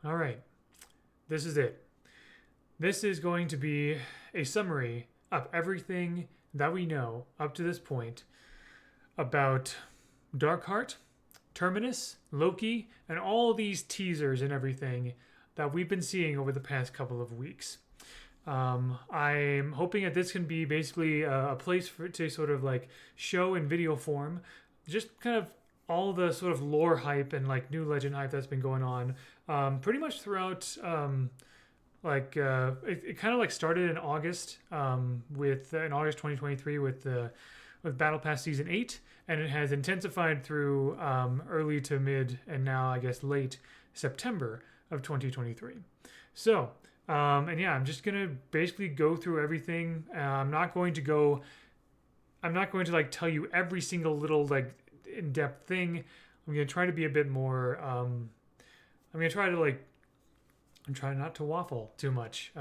All right, this is it. This is going to be a summary of everything that we know up to this point about Darkheart, Terminus, Loki, and all these teasers and everything that we've been seeing over the past couple of weeks. I'm hoping that this can be basically a place for to sort of like show in video form, just kind of all the sort of lore hype and like new legend hype that's been going on, pretty much throughout. It kind of like started in August, with in August 2023 with Battle Pass Season 8, and it has intensified through early to mid and now I guess late September of 2023. So, and yeah, I'm just gonna basically go through everything. I'm not going to like tell you every single little like in-depth thing. I'm gonna try to be a bit more. I'm gonna try to like. I'm trying not to waffle too much.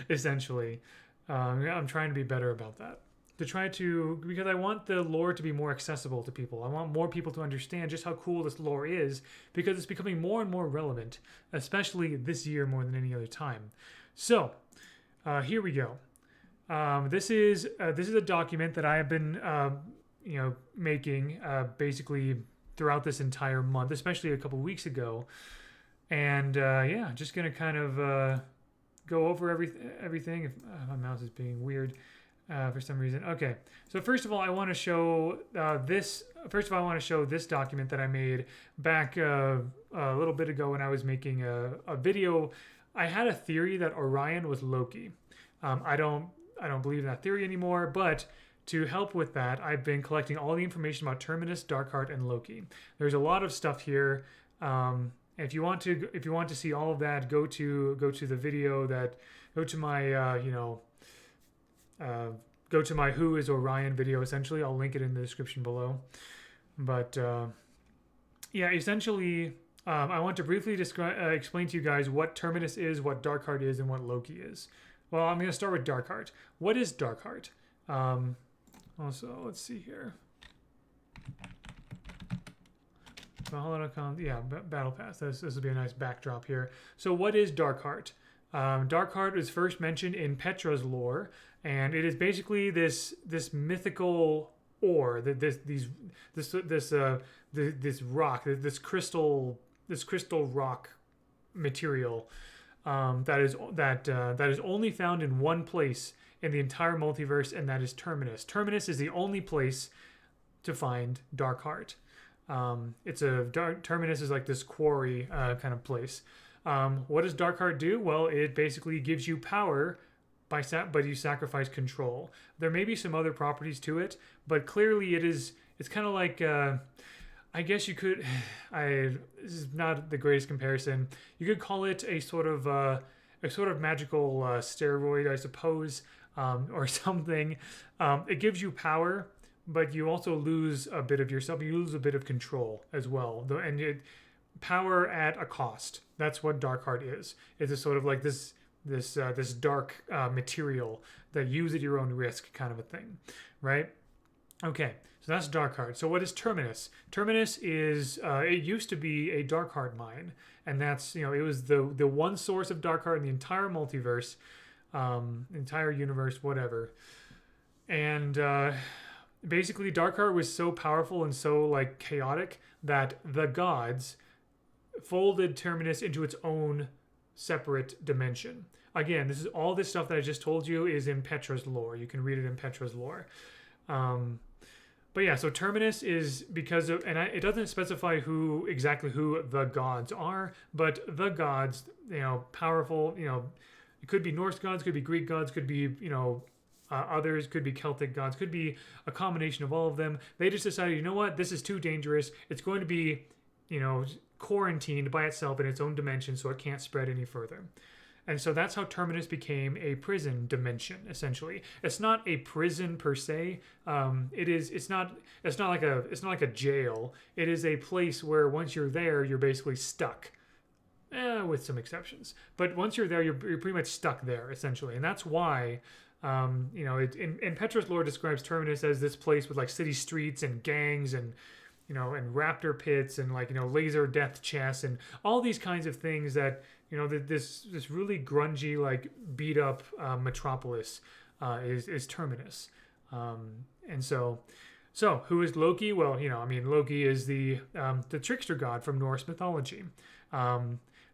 Essentially, I'm trying to be better about that. Because I want the lore to be more accessible to people. I want more people to understand just how cool this lore is, because it's becoming more and more relevant, especially this year more than any other time. So, here we go. This is a document that I have been making basically throughout this entire month, especially a couple weeks ago, and just gonna kind of go over everything. If my mouse is being weird. For some reason. Okay, so first of all, I want to show this. First of all, I want to show this document that I made back a little bit ago when I was making a video. I had a theory that Orion was Loki. I don't believe in that theory anymore, but to help with that, I've been collecting all the information about Terminus, Darkheart, and Loki. There's a lot of stuff here. If you want to see all of that, go to the video go to my go to my Who is Orion video, essentially. I'll link it in the description below. But essentially, I want to briefly explain to you guys what Terminus is, what Darkheart is, and what Loki is. Well, I'm going to start with Darkheart. What is Darkheart? Also, let's see here. Brawlhalla.com, Battle Pass. This will be a nice backdrop here. So what is Darkheart? Darkheart is first mentioned in Petra's lore, and it is basically this mythical ore, this rock, this crystal rock material that is only found in one place in the entire multiverse, and that is Terminus. Terminus is the only place to find Darkheart. Terminus is like this quarry kind of place. What does Darkheart do? Well, it basically gives you power, but you sacrifice control. There may be some other properties to it, but clearly it's kind of like, I guess you could, this is not the greatest comparison. You could call it a sort of magical steroid, I suppose, or something. It gives you power, but you also lose a bit of yourself. You lose a bit of control as well. Power at a cost. That's what Darkheart is. It's a sort of like this dark material that you use at your own risk kind of a thing, right? Okay, so that's Darkheart. So what is Terminus? Terminus is it used to be a Darkheart mine, and that's it was the one source of Darkheart in the entire multiverse, entire universe, whatever, and. Basically, Darkheart was so powerful and so like chaotic that the gods folded Terminus into its own separate dimension. Again, this stuff that I just told you is in Petra's lore. You can read it in Petra's lore. But yeah, so Terminus is because of, and it doesn't specify exactly who the gods are, but the gods, powerful, it could be Norse gods, could be Greek gods, could be, others, could be Celtic gods, could be a combination of all of them. They just decided, you know what, this is too dangerous. It's going to be, quarantined by itself in its own dimension, so it can't spread any further. And so that's how Terminus became a prison dimension. Essentially, it's not a prison per se. It's not like a jail. It is a place where once you're there, you're basically stuck. With some exceptions, but once you're there, you're pretty much stuck there essentially, and that's why. In Petra's lore describes Terminus as this place with like city streets and gangs and and raptor pits and like laser death chests and all these kinds of things that this really grungy like beat up metropolis is Terminus. And so who is Loki? Well, Loki is the trickster god from Norse mythology.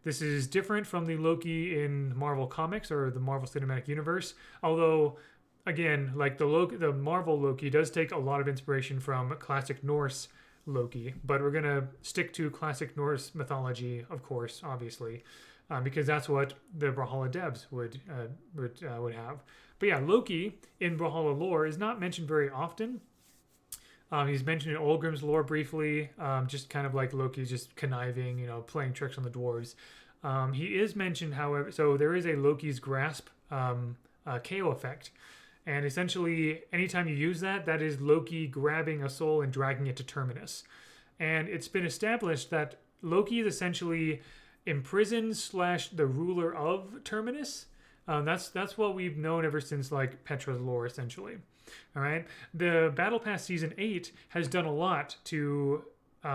This is different from the Loki in Marvel Comics or the Marvel Cinematic Universe, although again, like the Marvel Loki does take a lot of inspiration from classic Norse Loki, but we're gonna stick to classic Norse mythology, of course, obviously, because that's what the Brawlhalla devs would have. But yeah, Loki in Brawlhalla lore is not mentioned very often. He's mentioned in Olgrim's lore briefly, just kind of like Loki just conniving, playing tricks on the dwarves. He is mentioned, however, so there is a Loki's grasp KO effect. And essentially, anytime you use that, that is Loki grabbing a soul and dragging it to Terminus. And it's been established that Loki is essentially imprisoned / the ruler of Terminus. That's what we've known ever since like Petra's lore, essentially. All right. The Battle Pass Season 8 has done a lot to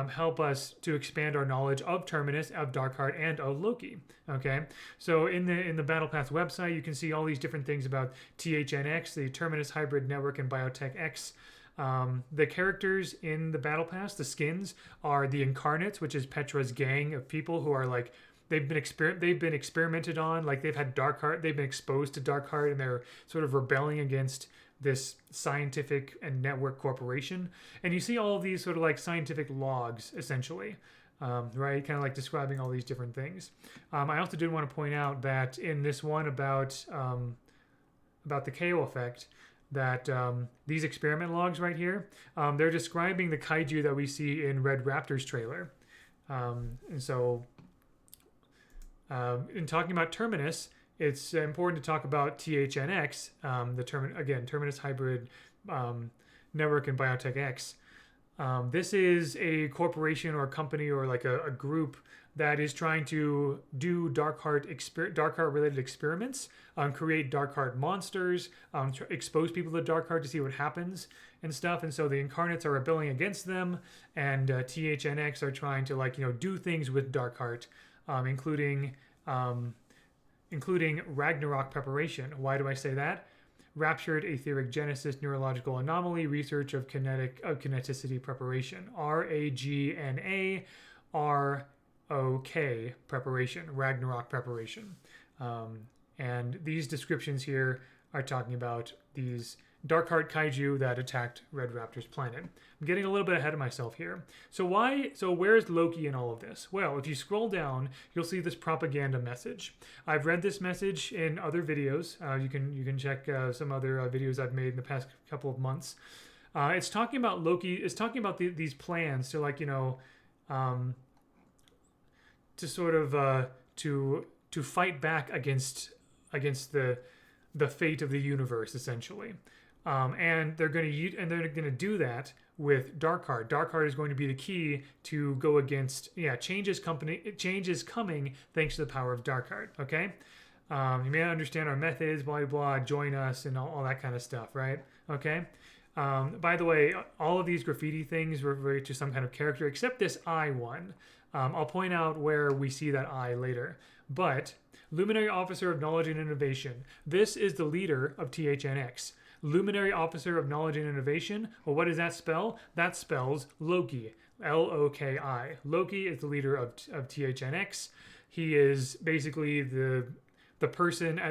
help us to expand our knowledge of Terminus, of Darkheart, and of Loki. Okay, so in the Battle Pass website, you can see all these different things about THNX, the Terminus Hybrid Network, and Biotech X. The characters in the Battle Pass, the skins, are the Incarnates, which is Petra's gang of people who are like they've been experimented on, like they've had Darkheart, they've been exposed to Darkheart, and they're sort of rebelling against this scientific and network corporation. And you see all of these sort of like scientific logs, essentially, right? Kind of like describing all these different things. I also did want to point out that in this one about the KO effect, that these experiment logs right here, they're describing the kaiju that we see in Red Raptor's trailer. And so in talking about Terminus, it's important to talk about THNX, Terminus Hybrid Network and Biotech X. This is a corporation or a company or like a group that is trying to do Darkheart related experiments, create Darkheart monsters, expose people to Darkheart to see what happens and stuff. And so the Incarnates are rebelling against them, and THNX are trying to do things with Darkheart, including Ragnarok preparation. Why do I say that? Raptured etheric genesis neurological anomaly research of kineticity preparation. RAGNAROK preparation. Ragnarok preparation. And these descriptions here are talking about these Darkheart kaiju that attacked Red Raptor's planet. I'm getting a little bit ahead of myself here. So where's Loki in all of this? Well, if you scroll down, you'll see this propaganda message. I've read this message in other videos. You can check some other videos I've made in the past couple of months. It's talking about Loki. It's talking about these plans to to sort of to fight back against the fate of the universe, essentially. And they're going to do that with Darkheart. Darkheart is going to be the key to go against change is coming thanks to the power of Darkheart. Okay, you may not understand our methods, blah blah blah. Join us and all that kind of stuff, right? Okay. By the way, all of these graffiti things refer to some kind of character, except this I one. I'll point out where we see that I later, but. Luminary Officer of Knowledge and Innovation. This is the leader of THNX. Luminary Officer of Knowledge and Innovation. Well, what does that spell? That spells Loki. Loki. Loki is the leader of THNX. He is basically the person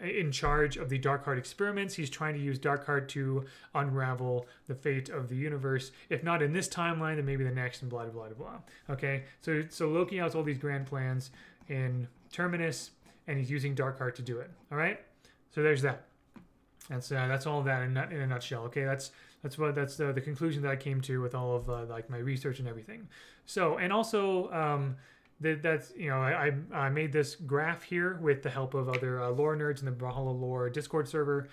in charge of the Darkheart experiments. He's trying to use Darkheart to unravel the fate of the universe. If not in this timeline, then maybe the next, and blah blah blah blah. Okay, so Loki has all these grand plans in Terminus, and he's using Darkheart to do it. All right, so there's that. That's all of that in a nutshell. Okay, that's the conclusion that I came to with all of my research and everything. So, and also I made this graph here with the help of other lore nerds in the Brawlhalla lore Discord server,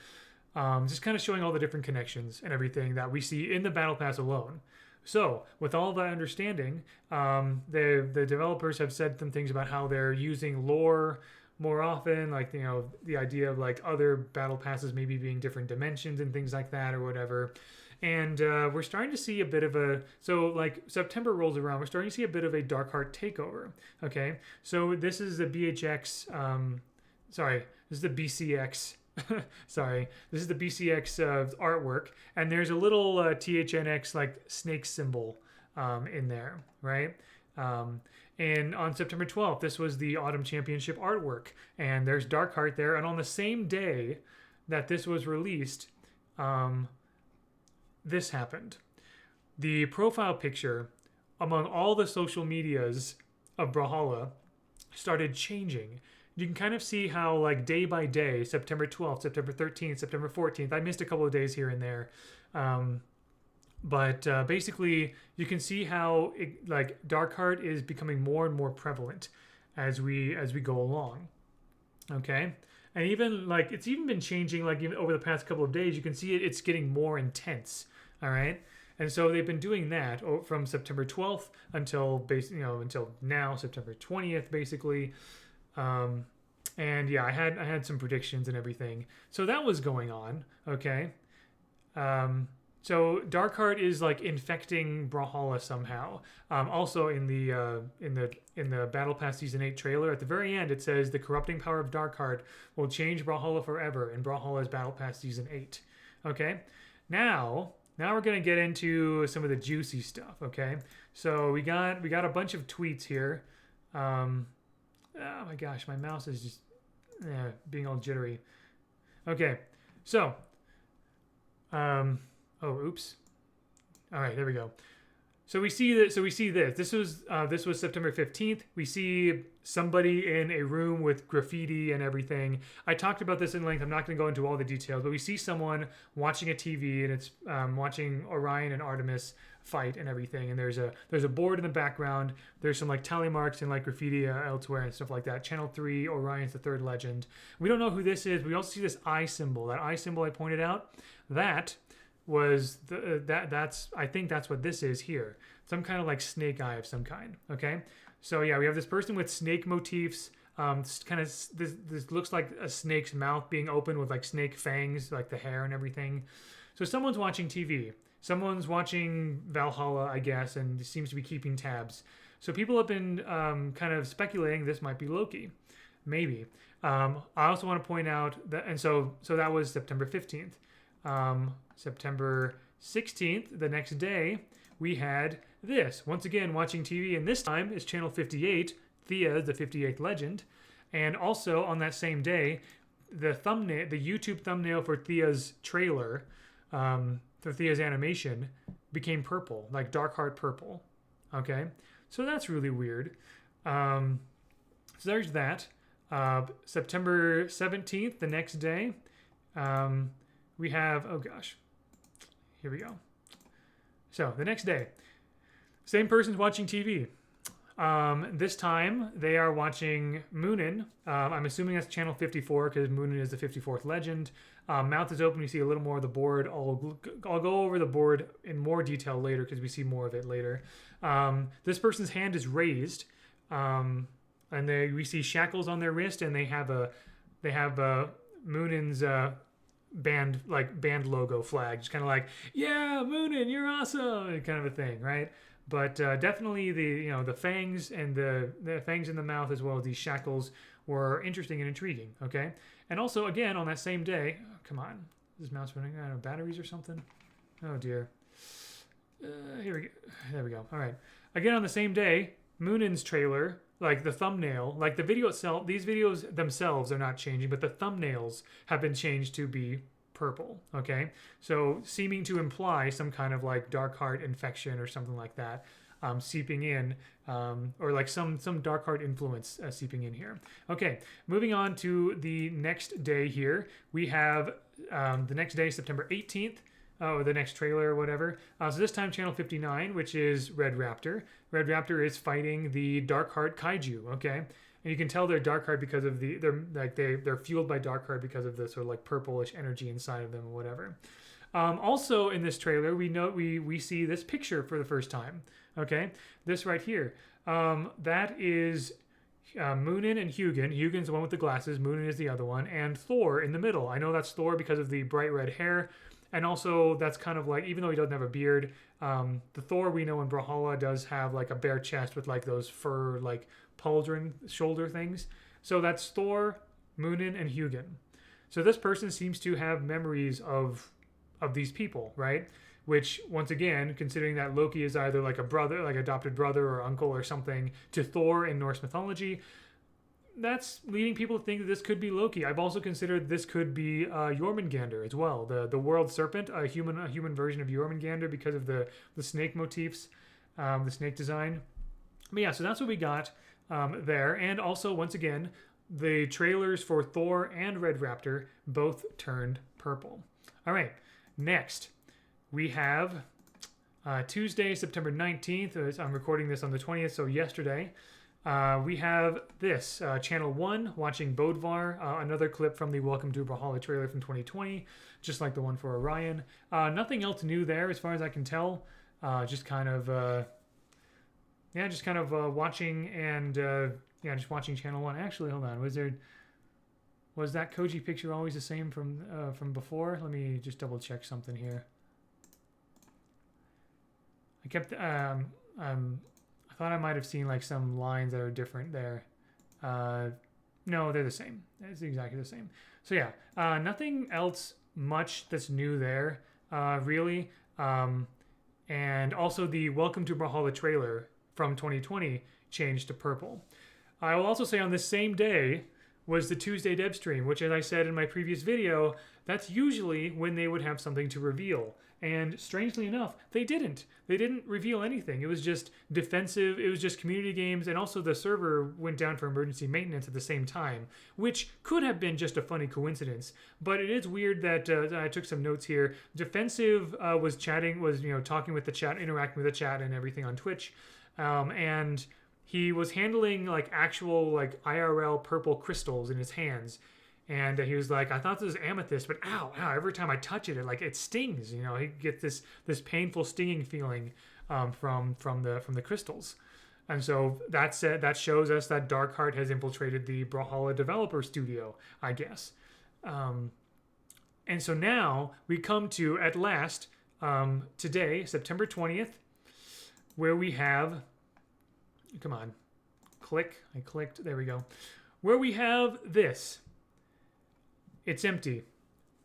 just kind of showing all the different connections and everything that we see in the Battle Pass alone. So, with all that understanding, the developers have said some things about how they're using lore more often, like the idea of like other battle passes maybe being different dimensions and things like that or whatever. And we're starting to see a bit of a, so like September rolls around, we're starting to see a bit of a Darkheart takeover. Okay, so this is the BHX, sorry, this is the BCX. Sorry, this is the BCX artwork, and there's a little THNX like snake symbol in there, right? And on September 12th, this was the Autumn Championship artwork, and there's Darkheart there. And on the same day that this was released, this happened. The profile picture among all the social medias of Brawlhalla started changing. You can kind of see how, like, day by day, September 12th, September 13th, September 14th, I missed a couple of days here and there. But basically, you can see how Darkheart is becoming more and more prevalent as we go along. Okay, and even like it's even been changing like even over the past couple of days. You can see it's getting more intense. All right, and so they've been doing that from September 12th until until now, September 20th, basically. And yeah, I had some predictions and everything. So that was going on. Okay. So Darkheart is like infecting Brawlhalla somehow. Also in the Battle Pass Season 8 trailer, at the very end it says the corrupting power of Darkheart will change Brawlhalla forever in Brawlhalla's Battle Pass Season 8. Okay, now we're gonna get into some of the juicy stuff. Okay, so we got a bunch of tweets here. Oh my gosh, my mouse is just being all jittery. Okay, so oh, oops. All right, there we go. So we see that. So we see this. This was September 15th. We see somebody in a room with graffiti and everything. I talked about this in length. I'm not going to go into all the details, but we see someone watching a TV, and it's watching Orion and Artemis fight and everything. And there's a board in the background. There's some like tally marks and like graffiti elsewhere and stuff like that. Channel 3, Orion's the third legend. We don't know who this is. We also see this eye symbol. That eye symbol I pointed out. That was that's I think that's what this is here. Some kind of like snake eye of some kind. Okay, so yeah, we have this person with snake motifs. This looks like a snake's mouth being open with like snake fangs, like the hair and everything. So someone's watching TV. Someone's watching Valhalla, I guess, and seems to be keeping tabs. So people have been kind of speculating this might be Loki, maybe. I also want to point out that, and so that was September 15th. September 16th, the next day, we had this. Once again, watching TV, and this time it's Channel 58, Thea, the 58th legend. And also on that same day, the YouTube thumbnail for Thea's trailer, for Thea's animation, became purple, like Darkheart purple. Okay, so that's really weird. So there's that. September 17th, the next day, we have, oh gosh, here we go. So the next day, same person's watching TV. This time they are watching Moonin. I'm assuming that's Channel 54 because Moonin is the 54th legend. Mouth is open. We see a little more of the board. I'll go over the board in more detail later because we see more of it later. This person's hand is raised, and we see shackles on their wrist, and they have Moonin's band logo flag, just kind of like, yeah, Moonin, you're awesome, kind of a thing, right? But definitely the fangs and the fangs in the mouth, as well as these shackles, were interesting and intriguing. Okay, and also again on that same day, oh, come on, is this mouse running out of batteries or something? Oh dear. Here we go. There we go. All right. Again on the same day, Moonin's trailer, like the thumbnail, like the video itself, these videos themselves are not changing, but the thumbnails have been changed to be purple. Okay, so seeming to imply some kind of like Darkheart infection or something like that, seeping in, or like some Darkheart influence seeping in here. Okay, moving on to the next day here, we have the next day, September 18th. Or the next trailer or whatever. So this time Channel 59, which is Red Raptor. Red Raptor is fighting the Darkheart kaiju, okay? And you can tell they're Darkheart because of they're fueled by Darkheart because of the sort of like purplish energy inside of them or whatever. Also in this trailer, we see this picture for the first time, okay? This right here. That is Moonin and Hugin. Hugin's the one with the glasses, Moonin is the other one, and Thor in the middle. I know that's Thor because of the bright red hair. And also, that's kind of like, even though he doesn't have a beard, the Thor we know in Brawlhalla does have like a bare chest with like those fur, like pauldron shoulder things. So that's Thor, Moonin, and Hugin. So this person seems to have memories of these people, right? Which, once again, considering that Loki is either like a brother, like adopted brother or uncle or something to Thor in Norse mythology, that's leading people to think that this could be Loki. I've also considered this could be Jormungandr as well, the world serpent, a human version of Jormungandr because of the snake motifs, the snake design. But yeah, so that's what we got there. And also, once again, the trailers for Thor and Red Raptor both turned purple. All right, next we have Tuesday, September 19th. I'm recording this on the 20th, so yesterday. We have this, Channel 1, watching Bodvar, another clip from the Welcome to Brawlhalla trailer from 2020, just like the one for Orion. Nothing else new there as far as I can tell. Just kind of watching and, just watching Channel 1. Actually, hold on, was that Koji picture always the same from before? Let me just double check something here. I kept, I thought I might have seen like some lines that are different there. No, they're the same. It's exactly the same. So yeah, nothing else much that's new there, really. And also the Welcome to Brawlhalla trailer from 2020 changed to purple. I will also say on this same day was the Tuesday dev stream, which, as I said in my previous video, that's usually when they would have something to reveal. And strangely enough, they didn't. They didn't reveal anything. It was just defensive. It was just community games. And also the server went down for emergency maintenance at the same time, which could have been just a funny coincidence. But it is weird that I took some notes here. Defensive was talking with the chat, interacting with the chat and everything on Twitch. And he was handling like actual like IRL purple crystals in his hands. And he was like, I thought this was amethyst, but ow, every time I touch it, it stings. You know, he gets this painful stinging feeling from the crystals. And so that shows us that Darkheart has infiltrated the Brawlhalla developer studio, I guess. And so now we come to, at last, today, September 20th, where we have, come on, I clicked, there we go. Where we have this. It's empty.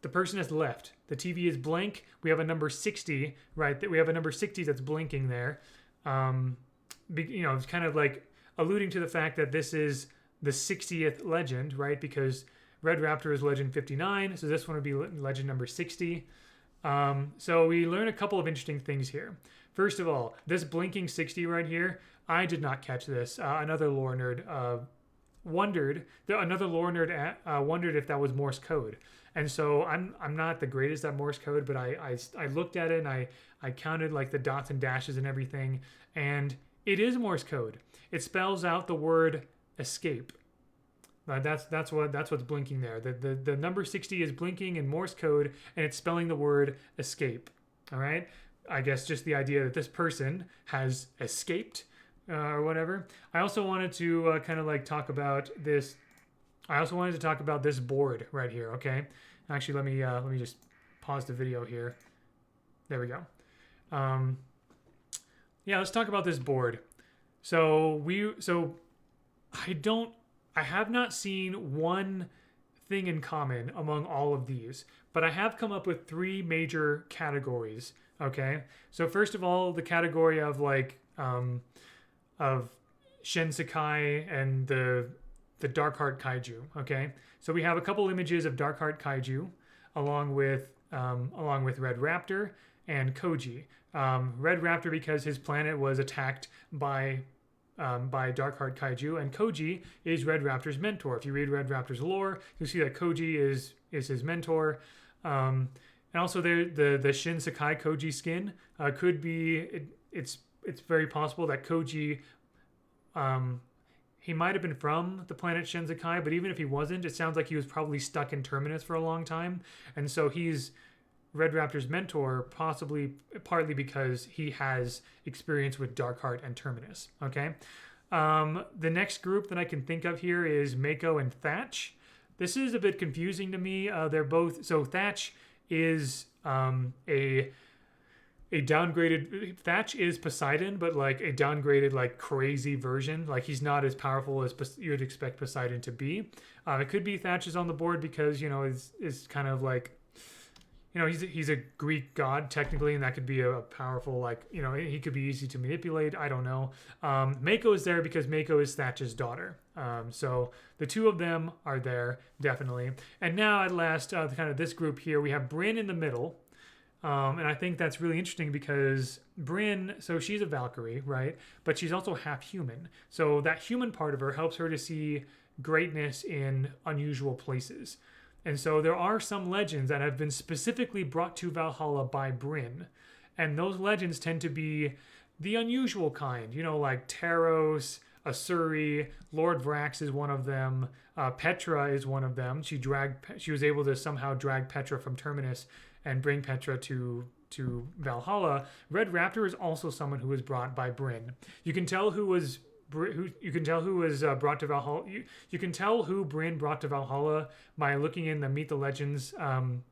The person has left. The TV is blank. We have a number 60, right? We have a number 60 that's blinking there. It's kind of like alluding to the fact that this is the 60th legend, right? Because Red Raptor is legend 59, so this one would be legend number 60. So we learn a couple of interesting things here. First of all, this blinking 60 right here, I did not catch this. Another lore nerd wondered if that was Morse code. And so I'm not the greatest at Morse code, but I looked at it and I counted like the dots and dashes and everything, and it is Morse code. It spells out the word escape. That's what's blinking there. The number 60 is blinking in Morse code, and it's spelling the word escape. All right? I guess just the idea that this person has escaped or whatever. I also wanted to talk about this. I also wanted to talk about this board right here. Okay, actually, let me just pause the video here. There we go. Let's talk about this board. I have not seen one thing in common among all of these, but I have come up with three major categories. Okay, so first of all, the category of of Shinsekai and the Darkheart Kaiju. Okay, so we have a couple images of Darkheart Kaiju along with Red Raptor and Koji. Red Raptor because his planet was attacked by Darkheart Kaiju, and Koji is Red Raptor's mentor. If you read Red Raptor's lore, you'll see that Koji is his mentor. And also the Shin Sakai Koji skin could be, it's very possible that Koji, he might have been from the planet Shinsekai, but even if he wasn't, it sounds like he was probably stuck in Terminus for a long time. And so he's Red Raptor's mentor, possibly partly because he has experience with Darkheart and Terminus. Okay. The next group that I can think of here is Mako and Thatch. This is a bit confusing to me. They're both, so Thatch is a downgraded Thatch is Poseidon, but like a downgraded, like crazy version. Like he's not as powerful as you would expect Poseidon to be. It could be Thatch is on the board because is kind of like, he's a Greek god technically, and that could be a powerful, like, he could be easy to manipulate. I don't know. Mako is there because Mako is Thatch's daughter. So the two of them are there definitely. And now at last, kind of this group here, we have Brynn in the middle. And I think that's really interesting because Brynn, so she's a Valkyrie, right? But she's also half human. So that human part of her helps her to see greatness in unusual places. And so there are some legends that have been specifically brought to Valhalla by Brynn. And those legends tend to be the unusual kind, like Taros, Asuri, Lord Vrax is one of them. Petra is one of them. She was able to somehow drag Petra from Terminus and bring Petra to Valhalla. Red Raptor is also someone who was brought by Brynn. You can tell who was brought to Valhalla. You can tell who Brynn brought to Valhalla by looking in the Meet the Legends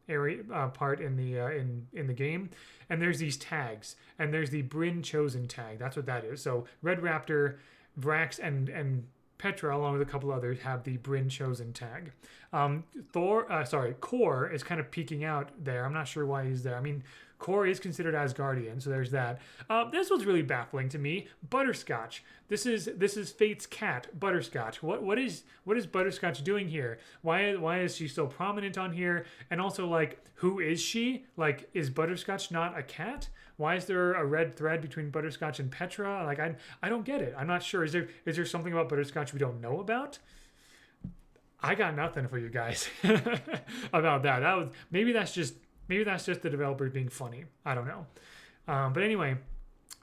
area part in the game. And there's these tags, and there's the Brynn Chosen tag. That's what that is. So Red Raptor, Vrax, and Petra, along with a couple others, have the Brynn Chosen tag. Kor is kind of peeking out there. I'm not sure why he's there. I mean, Kor is considered Asgardian, so there's that. This was really baffling to me. Butterscotch. This is Fate's cat, Butterscotch. What is Butterscotch doing here? Why is she so prominent on here? And also, like, who is she? Like, is Butterscotch not a cat? Why is there a red thread between Butterscotch and Petra? Like, I don't get it. I'm not sure. Is there something about Butterscotch we don't know about? I got nothing for you guys about that. Maybe that's just the developers being funny. I don't know. But anyway,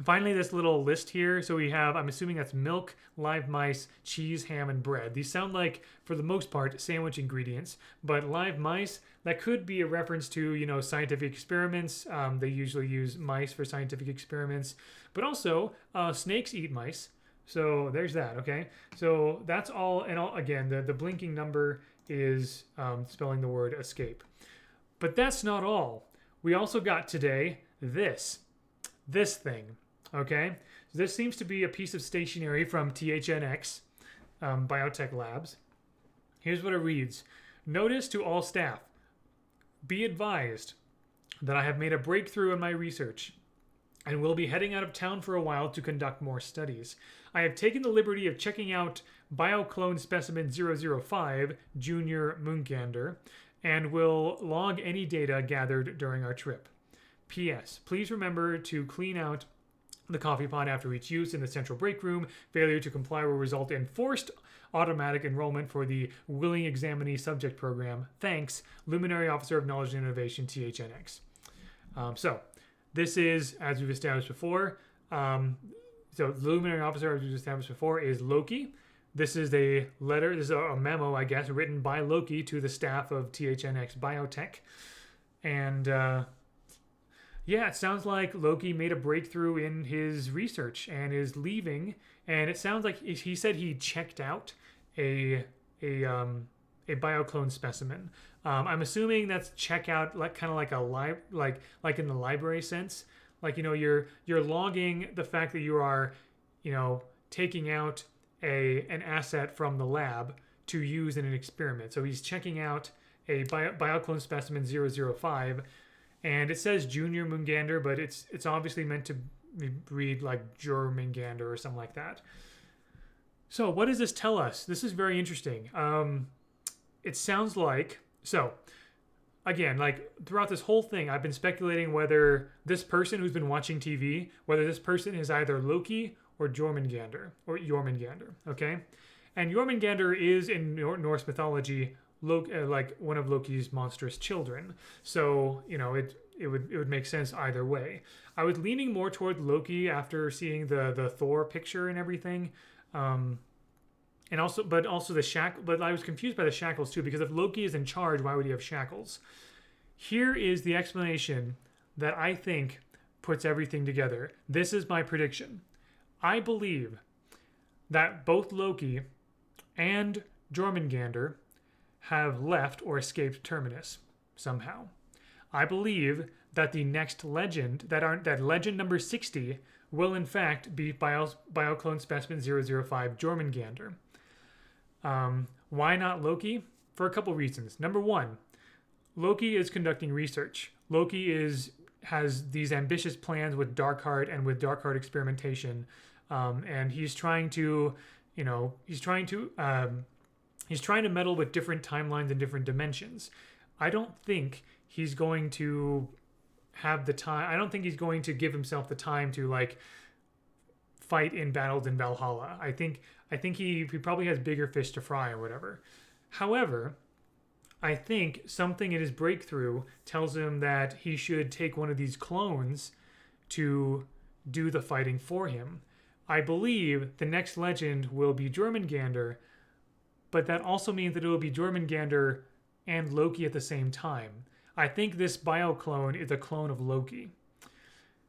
finally, this little list here. So we have, I'm assuming that's milk, live mice, cheese, ham, and bread. These sound like, for the most part, sandwich ingredients. But live mice, that could be a reference to, scientific experiments. They usually use mice for scientific experiments. But also, snakes eat mice. So there's that, okay? So that's all, and all, again, the blinking number is spelling the word escape. But that's not all. We also got today this thing, okay? So this seems to be a piece of stationery from THNX, Biotech Labs. Here's what it reads. Notice to all staff, be advised that I have made a breakthrough in my research and will be heading out of town for a while to conduct more studies. I have taken the liberty of checking out Bioclone Specimen 005, Junior Moongander, and will log any data gathered during our trip. P.S. Please remember to clean out the coffee pot after each use in the central break room. Failure to comply will result in forced automatic enrollment for the Willing Examinee Subject Program. Thanks, Luminary Officer of Knowledge and Innovation, THNX. So this is, as we've established before, so the Luminary Officer, as we've established before, is Loki. This is a letter, this is a memo, I guess, written by Loki to the staff of THNX Biotech. And yeah, it sounds like Loki made a breakthrough in his research and is leaving. And it sounds like he said he checked out a bioclone specimen. I'm assuming that's check out, like kind of like like in the library sense. Like, you're logging the fact that you are, taking out an asset from the lab to use in an experiment. So he's checking out a bioclone specimen 005, and it says Junior Moongander, but it's obviously meant to read like Jormungandr or something like that. So what does this tell us? This is very interesting. It sounds like, so again, like throughout this whole thing, I've been speculating whether this person who's been watching TV, whether this person is either Loki or Jormungandr, okay? And Jormungandr is in Norse mythology like one of Loki's monstrous children. So, it would make sense either way. I was leaning more toward Loki after seeing the Thor picture and everything. But I was confused by the shackles too, because if Loki is in charge, why would he have shackles? Here is the explanation that I think puts everything together. This is my prediction. I believe that both Loki and Jormungandr have left or escaped Terminus somehow. I believe that the next legend, that legend number 60, will in fact be Bioclone Specimen 005 Jormungandr. Why not Loki? For a couple reasons. Number one, Loki is conducting research. Loki has these ambitious plans with Darkheart and with Darkheart experimentation, and he's trying to meddle with different timelines and different dimensions. I don't think he's going to have the time. I don't think he's going to give himself the time to like fight in battles in Brawlhalla. I think he probably has bigger fish to fry or whatever. However, I think something in his breakthrough tells him that he should take one of these clones to do the fighting for him. I believe the next legend will be Jormungandr, but that also means that it will be Jormungandr and Loki at the same time. I think this bioclone is a clone of Loki.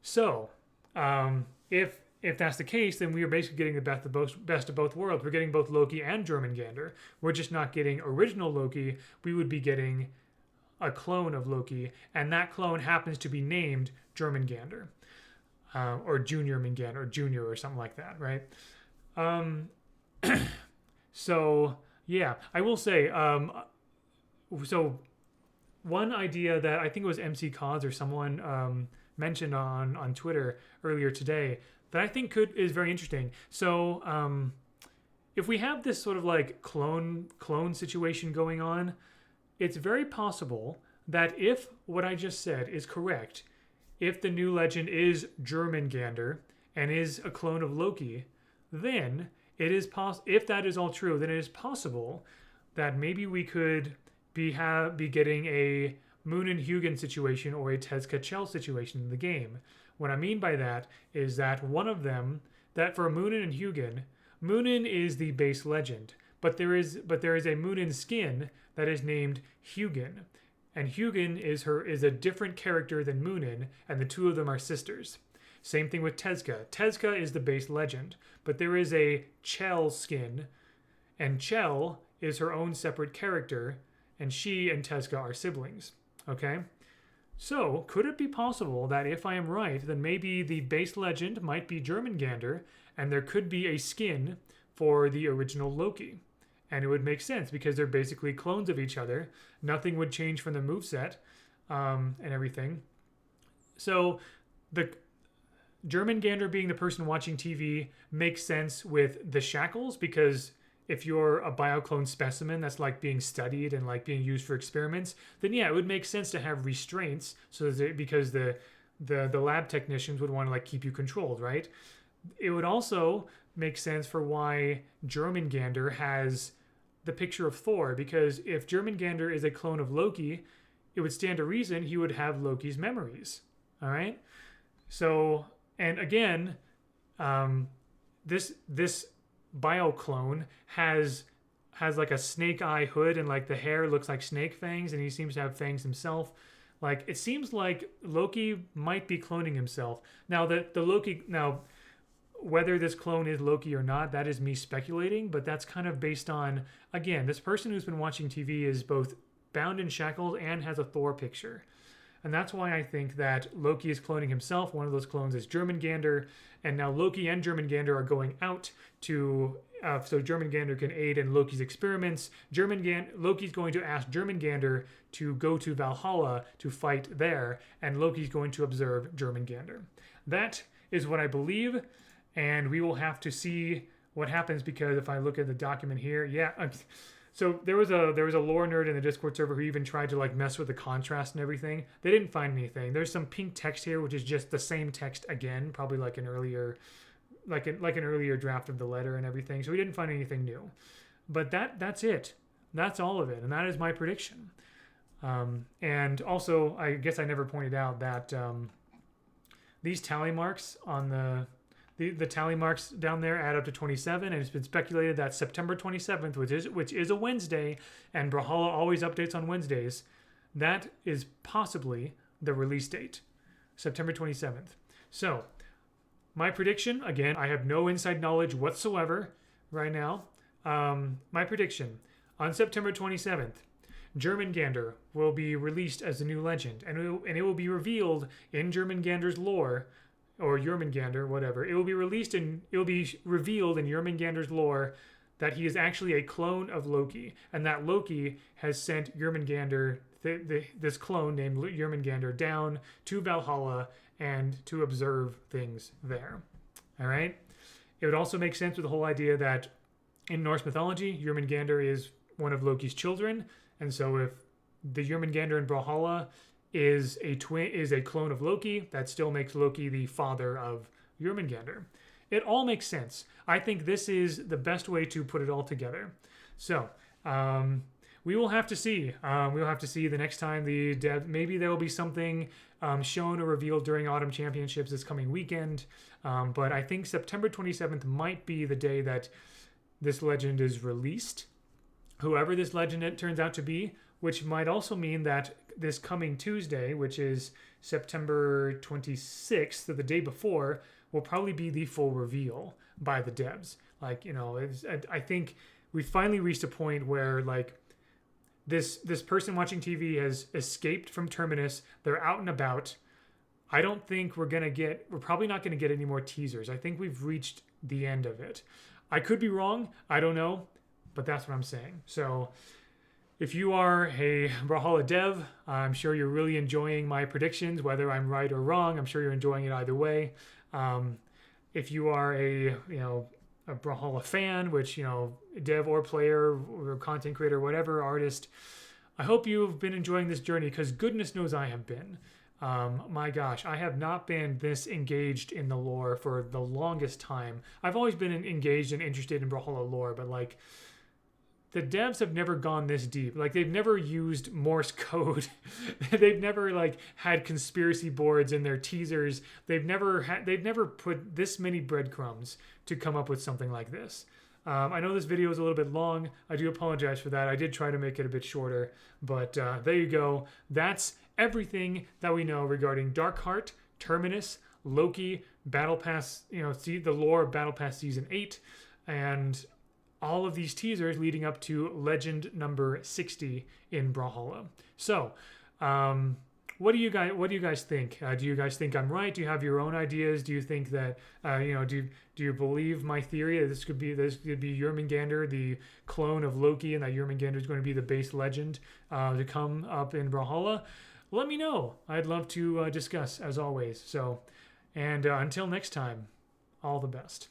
So, if that's the case, then we are basically getting the best of both worlds. We're getting both Loki and Jormungandr. We're just not getting original Loki. We would be getting a clone of Loki, and that clone happens to be named Jormungandr, or Junior Mingandr, or Junior, or something like that, right? So, yeah, I will say, so one idea that I think it was MC Cause or someone mentioned on Twitter earlier today that I think is very interesting. So if we have this sort of like clone situation going on, it's very possible that if what I just said is correct, if the new legend is Jormungandr and is a clone of Loki, then it is if that is all true, then it is possible that maybe we could be getting a Moon and Hugin situation or a Tezca Chell situation in the game. What I mean by that is that one of them, that for Moonin and Hugin, Moonin is the base legend, but there is a Moonin skin that is named Hugin, and Hugin is a different character than Moonin, and the two of them are sisters. Same thing with Tezca. Tezca is the base legend, but there is a Chell skin, and Chell is her own separate character, and she and Tezca are siblings. Okay? So, could it be possible that if I am right, then maybe the base legend might be Jormungandr, and there could be a skin for the original Loki? And it would make sense because they're basically clones of each other. Nothing would change from the moveset and everything. So, the Jormungandr being the person watching TV makes sense with the shackles, because if you're a bioclone specimen that's like being studied and like being used for experiments, then yeah, it would make sense to have restraints, so that because the lab technicians would want to like keep you controlled, right? It would also make sense for why Jormungandr has the picture of Thor, because if Jormungandr is a clone of Loki, it would stand to reason he would have Loki's memories. All right. So, and again, this bioclone has like a snake eye hood, and like the hair looks like snake fangs, and he seems to have fangs himself. Like, it seems like Loki might be cloning himself. Now whether this clone is Loki or not, that is me speculating, but that's kind of based on, again, this person who's been watching TV is both bound in shackles and has a Thor picture. And that's why I think that Loki is cloning himself. One of those clones is Jormungandr, and now Loki and Jormungandr are going out to, so Jormungandr can aid in Loki's experiments. Loki's going to ask Jormungandr to go to Valhalla to fight there, and Loki's going to observe Jormungandr. That is what I believe, and we will have to see what happens, because if I look at the document here, yeah. So there was a lore nerd in the Discord server who even tried to like mess with the contrast and everything. They didn't find anything. There's some pink text here, which is just the same text again, probably like an earlier draft of the letter and everything. So we didn't find anything new. But that's it. That's all of it, and that is my prediction. And also, I guess I never pointed out that these tally marks on the tally marks down there add up to 27, and it's been speculated that September 27th, which is a Wednesday, and Brawlhalla always updates on Wednesdays, that is possibly the release date, September 27th. So, my prediction, again, I have no inside knowledge whatsoever right now. My prediction, on September 27th, Jormungandr will be released as a new legend, and it will be revealed in Jormungandr's lore, or Jormungandr, whatever. It will be revealed in Jormungandr's lore that he is actually a clone of Loki, and that Loki has sent Jormungandr, this clone named Jormungandr, down to Valhalla and to observe things there. All right? It would also make sense with the whole idea that in Norse mythology, Jormungandr is one of Loki's children, and so if the Jormungandr in Brawlhalla is a clone of Loki, that still makes Loki the father of Jormungandr. It all makes sense. I think this is the best way to put it all together. So, we will have to see. We will have to see the next time maybe there will be something shown or revealed during Autumn Championships this coming weekend. But I think September 27th might be the day that this legend is released. Whoever this legend it turns out to be, which might also mean that this coming Tuesday, which is September 26th, so the day before, will probably be the full reveal by the devs. Like, I think we finally reached a point where, like, this person watching TV has escaped from Terminus. They're out and about. I don't think we're probably not going to get any more teasers. I think we've reached the end of it. I could be wrong. I don't know. But that's what I'm saying. So if you are a Brawlhalla dev, I'm sure you're really enjoying my predictions, whether I'm right or wrong. I'm sure you're enjoying it either way. If you are a Brawlhalla fan, which, dev or player or content creator, whatever, artist, I hope you've been enjoying this journey, because goodness knows I have been. My gosh, I have not been this engaged in the lore for the longest time. I've always been engaged and interested in Brawlhalla lore, but like, the devs have never gone this deep. Like, they've never used Morse code. They've never had conspiracy boards in their teasers. They've never put this many breadcrumbs to come up with something like this. I know this video is a little bit long. I do apologize for that. I did try to make it a bit shorter, but there you go. That's everything that we know regarding Darkheart, Terminus, Loki, Battle Pass, the lore of Battle Pass Season 8, and all of these teasers leading up to legend number 60 in Brawlhalla. So, what do you guys think? Do you guys think I'm right? Do you have your own ideas? Do you think that do you believe my theory that this could be Jormungandr, the clone of Loki, and that Jormungandr is going to be the base legend to come up in Brawlhalla? Let me know. I'd love to discuss, as always. So, and until next time, all the best.